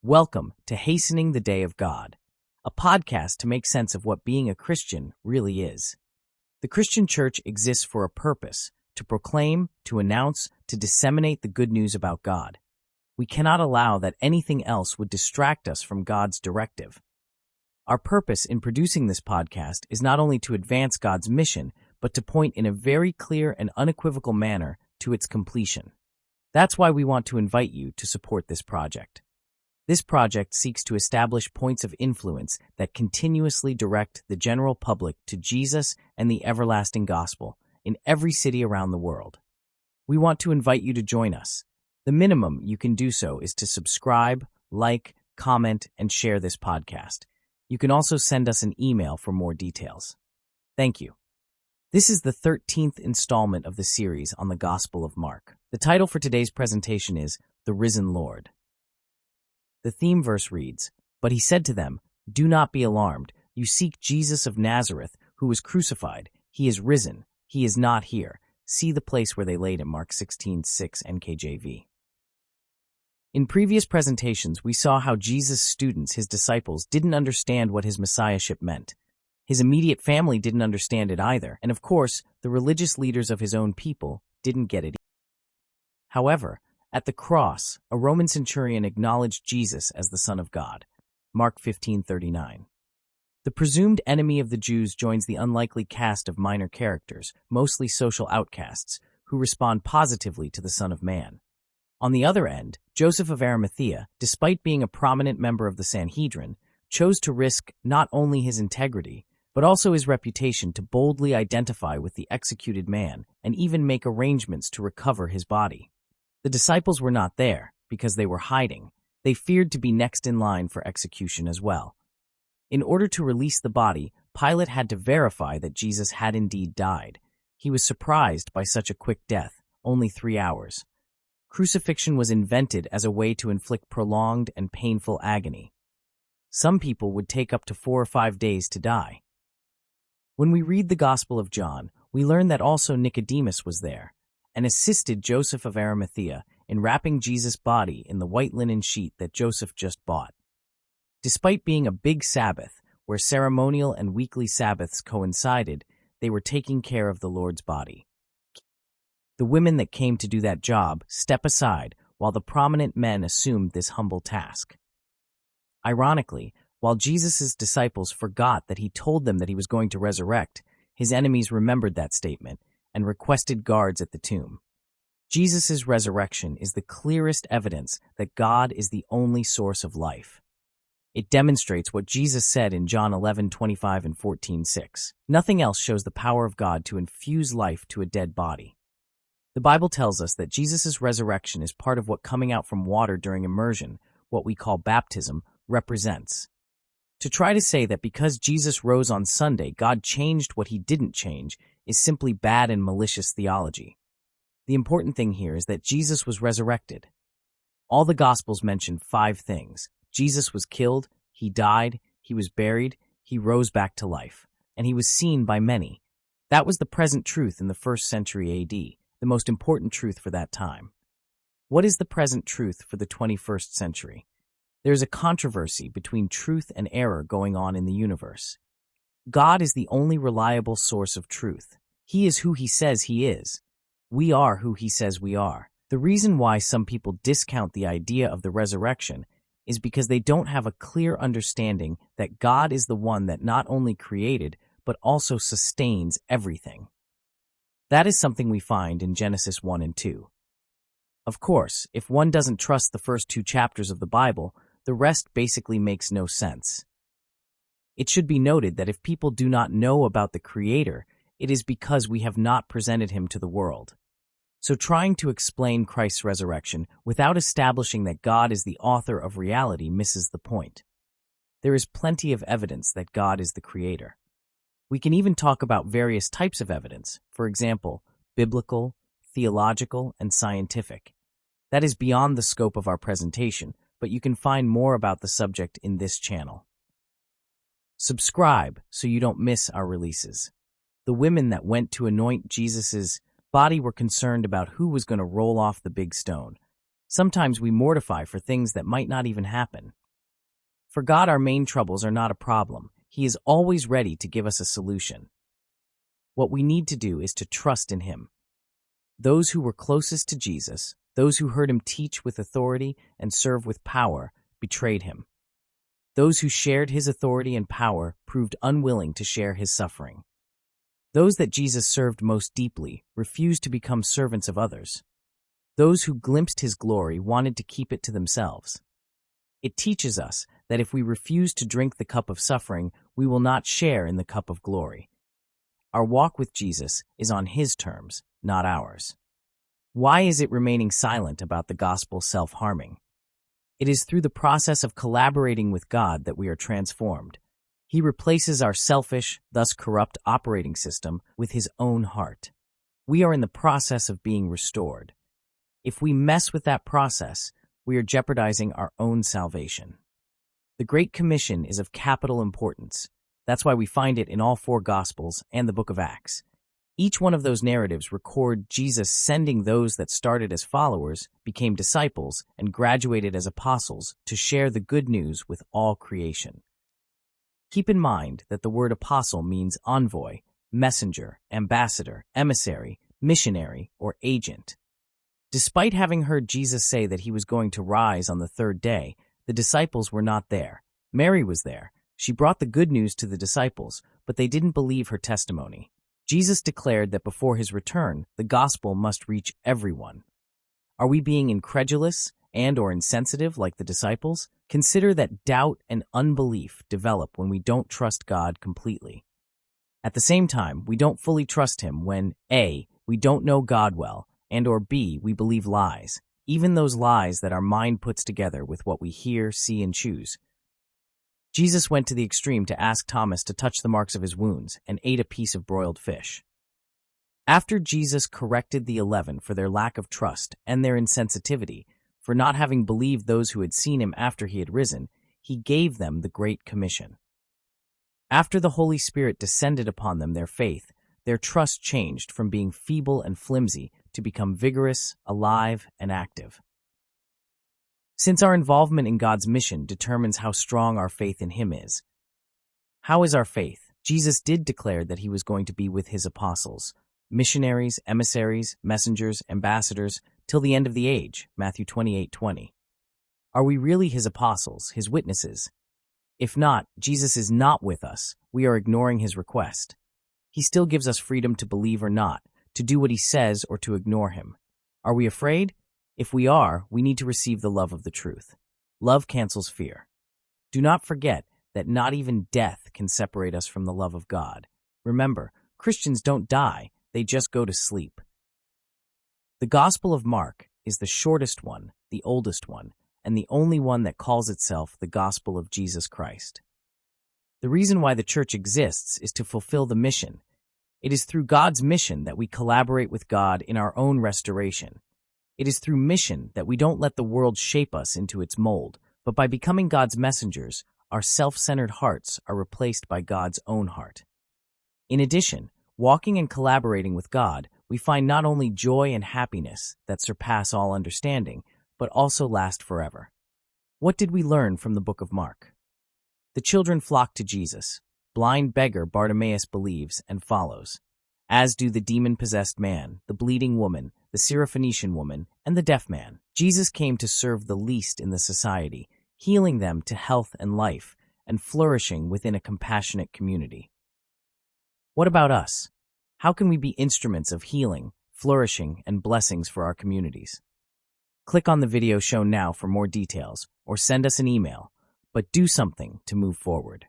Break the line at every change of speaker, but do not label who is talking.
Welcome to Hastening the Day of God, a podcast to make sense of what being a Christian really is. The Christian church exists for a purpose: to proclaim, to announce, to disseminate the good news about God. We cannot allow that anything else would distract us from God's directive. Our purpose in producing this podcast is not only to advance God's mission, but to point in a very clear and unequivocal manner to its completion. That's why we want to invite you to support this project. This project seeks to establish points of influence that continuously direct the general public to Jesus and the everlasting gospel in every city around the world. We want to invite you to join us. The minimum you can do so is to subscribe, like, comment, and share this podcast. You can also send us an email for more details. Thank you. This is the 13th installment of the series on the Gospel of Mark. The title for today's presentation is The Risen Lord. The theme verse reads, "But he said to them, 'Do not be alarmed. You seek Jesus of Nazareth, who was crucified. He is risen. He is not here. See the place where they laid him,' Mark 16:6 NKJV. In previous presentations, we saw how Jesus' students, his disciples, didn't understand what his messiahship meant. His immediate family didn't understand it either, and of course, the religious leaders of his own people didn't get it. However, at the cross, a Roman centurion acknowledged Jesus as the Son of God. Mark 15:39. The presumed enemy of the Jews joins the unlikely cast of minor characters, mostly social outcasts, who respond positively to the Son of Man. On the other end, Joseph of Arimathea, despite being a prominent member of the Sanhedrin, chose to risk not only his integrity, but also his reputation to boldly identify with the executed man and even make arrangements to recover his body. The disciples were not there because they were hiding. They feared to be next in line for execution as well. In order to release the body, Pilate had to verify that Jesus had indeed died. He was surprised by such a quick death, only 3 hours. Crucifixion was invented as a way to inflict prolonged and painful agony. Some people would take up to 4 or 5 days to die. When we read the Gospel of John, we learn that also Nicodemus was there and assisted Joseph of Arimathea in wrapping Jesus' body in the white linen sheet that Joseph just bought. Despite being a big Sabbath, where ceremonial and weekly Sabbaths coincided, they were taking care of the Lord's body. The women that came to do that job step aside while the prominent men assumed this humble task. Ironically, while Jesus' disciples forgot that he told them that he was going to resurrect, his enemies remembered that statement and requested guards at the tomb. Jesus' resurrection is the clearest evidence that God is the only source of life. It demonstrates what Jesus said in John 11:25 and 14:6. Nothing else shows the power of God to infuse life to a dead body. The Bible tells us that Jesus' resurrection is part of what coming out from water during immersion, what we call baptism, represents. To try to say that because Jesus rose on Sunday, God changed what he didn't change is simply bad and malicious theology. The important thing here is that Jesus was resurrected. All the Gospels mention 5 things. Jesus was killed, he died, he was buried, he rose back to life, and he was seen by many. That was the present truth in the 1st century AD, the most important truth for that time. What is the present truth for the 21st century? There is a controversy between truth and error going on in the universe. God is the only reliable source of truth. He is who he says he is. We are who he says we are. The reason why some people discount the idea of the resurrection is because they don't have a clear understanding that God is the one that not only created, but also sustains everything. That is something we find in Genesis 1 and 2. Of course, if one doesn't trust the first 2 chapters of the Bible, the rest basically makes no sense. It should be noted that if people do not know about the Creator, it is because we have not presented him to the world. So trying to explain Christ's resurrection without establishing that God is the author of reality misses the point. There is plenty of evidence that God is the Creator. We can even talk about various types of evidence, for example, biblical, theological, and scientific. That is beyond the scope of our presentation, but you can find more about the subject in this channel. Subscribe so you don't miss our releases. The women that went to anoint Jesus' body were concerned about who was going to roll off the big stone. Sometimes we mortify for things that might not even happen. For God, our main troubles are not a problem. He is always ready to give us a solution. What we need to do is to trust in Him. Those who were closest to Jesus, those who heard Him teach with authority and serve with power, betrayed Him. Those who shared His authority and power proved unwilling to share His suffering. Those that Jesus served most deeply refused to become servants of others. Those who glimpsed His glory wanted to keep it to themselves. It teaches us that if we refuse to drink the cup of suffering, we will not share in the cup of glory. Our walk with Jesus is on His terms, not ours. Why is it remaining silent about the gospel self-harming? It is through the process of collaborating with God that we are transformed. He replaces our selfish, thus corrupt operating system with His own heart. We are in the process of being restored. If we mess with that process, we are jeopardizing our own salvation. The Great Commission is of capital importance. That's why we find it in all 4 Gospels and the book of Acts. Each one of those narratives record Jesus sending those that started as followers, became disciples, and graduated as apostles to share the good news with all creation. Keep in mind that the word apostle means envoy, messenger, ambassador, emissary, missionary, or agent. Despite having heard Jesus say that He was going to rise on the 3rd day, the disciples were not there. Mary was there. She brought the good news to the disciples, but they didn't believe her testimony. Jesus declared that before His return, the gospel must reach everyone. Are we being incredulous and/or insensitive like the disciples? Consider that doubt and unbelief develop when we don't trust God completely. At the same time, we don't fully trust Him when A, we don't know God well, and/or B, we believe lies, even those lies that our mind puts together with what we hear, see, and choose. Jesus went to the extreme to ask Thomas to touch the marks of His wounds and ate a piece of broiled fish. After Jesus corrected the 11 for their lack of trust and their insensitivity, for not having believed those who had seen Him after He had risen, He gave them the Great Commission. After the Holy Spirit descended upon them, their faith, their trust changed from being feeble and flimsy to become vigorous, alive, and active. Since our involvement in God's mission determines how strong our faith in Him is. How is our faith? Jesus did declare that He was going to be with His apostles, missionaries, emissaries, messengers, ambassadors, till the end of the age, Matthew 28:20. Are we really His apostles, His witnesses? If not, Jesus is not with us. We are ignoring His request. He still gives us freedom to believe or not, to do what He says or to ignore Him. Are we afraid? If we are, we need to receive the love of the truth. Love cancels fear. Do not forget that not even death can separate us from the love of God. Remember, Christians don't die, they just go to sleep. The Gospel of Mark is the shortest one, the oldest one, and the only one that calls itself the Gospel of Jesus Christ. The reason why the church exists is to fulfill the mission. It is through God's mission that we collaborate with God in our own restoration. It is through mission that we don't let the world shape us into its mold, but by becoming God's messengers, our self-centered hearts are replaced by God's own heart. In addition, walking and collaborating with God, we find not only joy and happiness that surpass all understanding, but also last forever. What did we learn from the book of Mark? The children flock to Jesus. Blind beggar Bartimaeus believes and follows, as do the demon-possessed man, the bleeding woman, the Syrophoenician woman, and the deaf man. Jesus came to serve the least in the society, healing them to health and life, and flourishing within a compassionate community. What about us? How can we be instruments of healing, flourishing, and blessings for our communities? Click on the video shown now for more details, or send us an email, but do something to move forward.